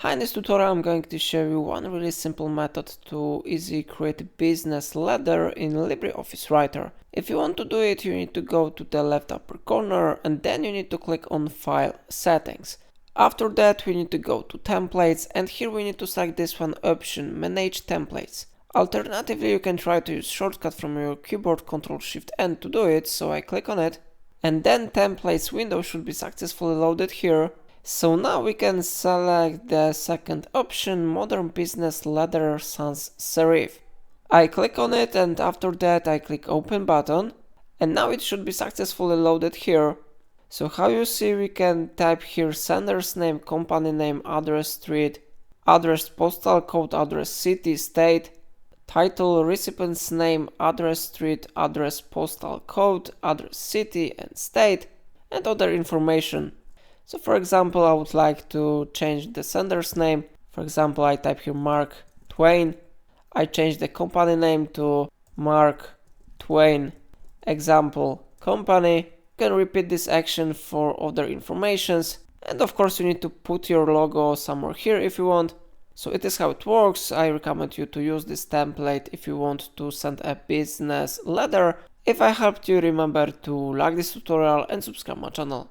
Hi, in this tutorial I'm going to show you one really simple method to easily create a business letter in LibreOffice Writer. If you want to do it, you need to go to the left upper corner and then you need to click on File Settings. After that we need to go to Templates and here we need to select this one option, Manage Templates. Alternatively, you can try to use shortcut from your keyboard Ctrl-Shift-N to do it, so I click on it. And then Templates window should be successfully loaded here. So now we can select the second option, Modern Business Letter Sans Serif. I click on it and after that I click Open button. And now it should be successfully loaded here. So how you see, we can type here sender's name, company name, address, street, address, postal code, address, city, state, title, recipient's name, address, street, address, postal code, address, city and state, and other information. So for example, I would like to change the sender's name. For example, I type here Mark Twain. I change the company name to Mark Twain Example Company. You can repeat this action for other informations. And of course, you need to put your logo somewhere here if you want. So it is how it works. I recommend you to use this template if you want to send a business letter. If I helped you, remember to like this tutorial and subscribe my channel.